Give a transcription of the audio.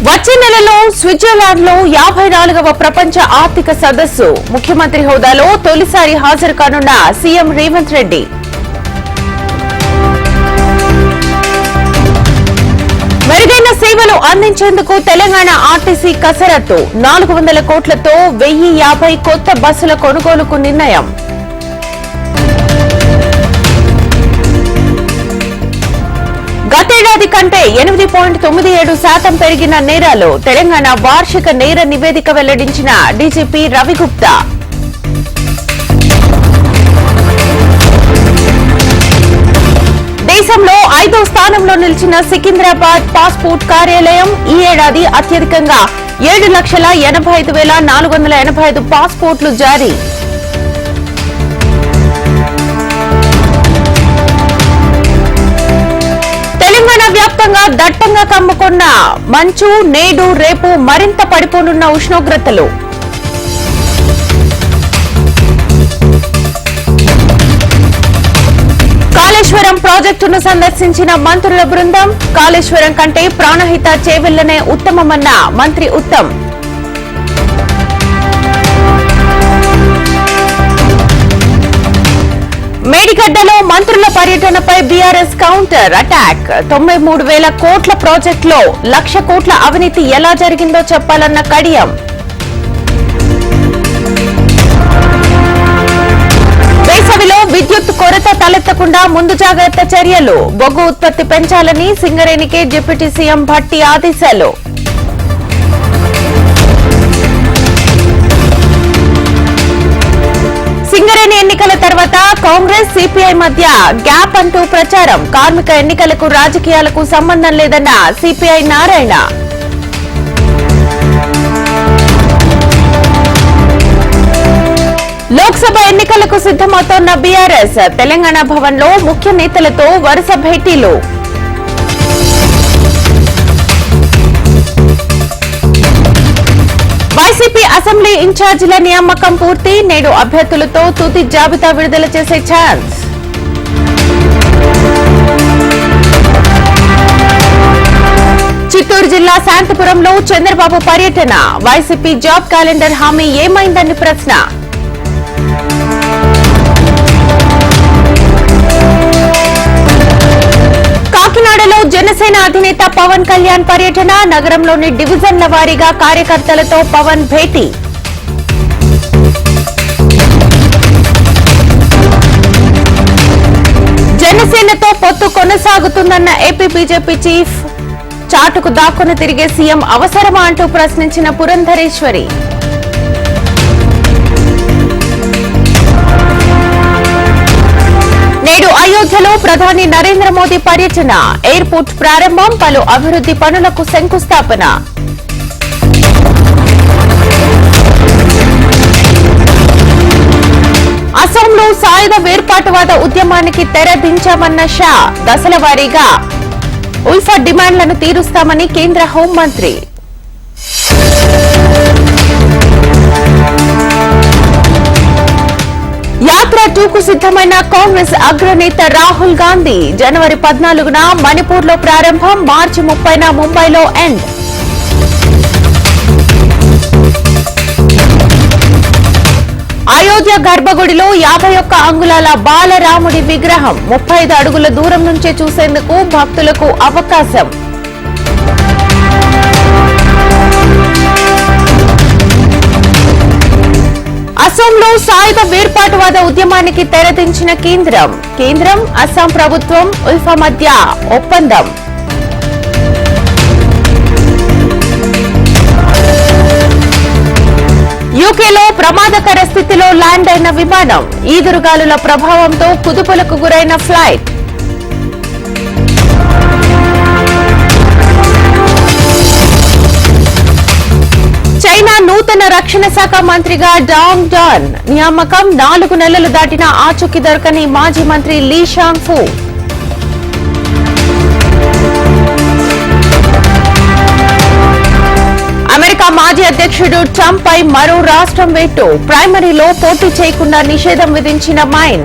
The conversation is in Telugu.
వచ్చే నెలలో స్విట్జర్లాండ్ లో 54వ ప్రపంచ ఆర్థిక సదస్సు ముఖ్యమంత్రి హోదాలో తొలిసారి హాజరు కానున్న సీఎం రేవంత్ రెడ్డి. మెరుగైన సేవలు అందించేందుకు తెలంగాణ ఆర్టీసీ కసరత్తు 400 కోట్లతో 1050 కొత్త బస్సుల కొనుగోలుకు నిర్ణయం. గతేడాది కంటే 8.97% పెరిగిన నేరాలు తెలంగాణ వార్షిక నేర నివేదిక వెల్లడించిన డీజీపీ రవిగుప్తా. దేశంలో 5వ స్థానంలో నిలిచిన సికింద్రాబాద్ పాస్పోర్ట్ కార్యాలయం ఈ ఏడాది అత్యధికంగా 7,85,485 పాస్పోర్ట్లు జారీ. తెలంగాణ వ్యాప్తంగా దట్టంగా కమ్ముకున్న మంచు నేడు రేపు మరింత పడిపోనున్న ఉష్ణోగ్రతలు. కాళేశ్వరం ప్రాజెక్టును సందర్శించిన మంత్రుల బృందం. కాళేశ్వరం కంటే ప్రాణహిత చేవెళ్లనే ఉత్తమమన్న మంత్రి ఉత్తమ్. మేడిగడ్డలో మంత్రుల పర్యటనపై బీఆర్ఎస్ కౌంటర్ అటాక్. 93,000 కోట్ల ప్రాజెక్టులో 1,00,000 కోట్ల అవినీతి ఎలా జరిగిందో చెప్పాలన్న కడియం. వేసవిలో విద్యుత్ కొరత తలెత్తకుండా ముందు జాగ్రత్త చర్యలు. బొగ్గు ఉత్పత్తి పెంచాలని సింగరేణికి డిప్యూటీ సీఎం భట్టి ఆదేశాలు. సింగరేణి ఎన్నికల తర్వాత కాంగ్రెస్ సిపిఐ మధ్య గ్యాప్ అంటూ ప్రచారం. కార్మిక ఎన్నికలకు రాజకీయాలకు సంబంధం లేదన్న సిపిఐ నారాయణ. లోక్సభ ఎన్నికలకు సిద్దమవుతోన్న బీఆర్ఎస్. తెలంగాణ భవన్ లో ముఖ్య నేతలతో వరుస భేటీలు. వైసీపీ అసెంబ్లీ ఇన్ఛార్జీల నియామకం పూర్తి. నేడు అభ్యర్థులతో తుది జాబితా విడుదల చేసే ఛాన్స్. చిత్తూరు జిల్లా శాంతిపురంలో చంద్రబాబు పర్యటన. వైసీపీ జాబ్ క్యాలెండర్ హామీ ఏమైందని ప్రశ్న. కాకినాడలో జనసేన అధినేత పవన్ కళ్యాణ్ పర్యటన. నగరంలోని డివిజన్ల వారీగా కార్యకర్తలతో పవన్ భేటీ. జనసేనతో పొత్తు కొనసాగుతుందన్న ఏపీ బీజేపీ చీఫ్. చాటుకు దాక్కుని తిరిగే సీఎం అవసరమా అంటూ ప్రశ్నించిన పురంధరేశ్వరి. నేడు అయోధ్యలో ప్రధాని నరేంద్ర మోదీ పర్యటన. ఎయిర్పోర్ట్ ప్రారంభం, పలు అభివృద్ధి పనులకు శంకుస్థాపన. అసోంలో సాయుధ వేర్పాటువాద ఉద్యమానికి తెరదించామన్న షా. దశల వారీగా ఉల్ఫా డిమాండ్లను తీరుస్తామని కేంద్ర హోంమంత్రి. యాత్ర 2కు సిద్దమైన కాంగ్రెస్ అగ్రనేత రాహుల్ గాంధీ. జనవరి 14న మణిపూర్లో ప్రారంభం, మార్చి 30న ముంబైలో ఎండ్. అయోధ్య గర్భగుడిలో 51 అంగుళాల బాలరాముడి విగ్రహం. 35 అడుగుల దూరం నుంచే చూసేందుకు భక్తులకు అవకాశం. అసోంలో సాయుధ వేర్పాటువాద ఉద్యమానికి తెరదించిన కేంద్రం అస్సాం ప్రభుత్వం ఉల్ఫా మధ్య ఒప్పందం. యూకేలో ప్రమాదకర స్థితిలో ల్యాండ్ అయిన విమానం. ఈదురుగాలుల ప్రభావంతో కుదుపులకు గురైన ఫ్లైట్. చైనా నూతన రక్షణ శాఖ మంత్రిగా డాంగ్ డాన్ నియామకం. 4 నెలలు దాటినా ఆచూకీ దొరకని మాజీ మంత్రి లీ షాంగ్ఫు. అమెరికా మాజీ అధ్యక్షుడు ట్రంప్ పై మరో రాష్ట్రం వేటు. ప్రైమరీలో పోటీ చేయకుండా నిషేధం విధించిన మైన్.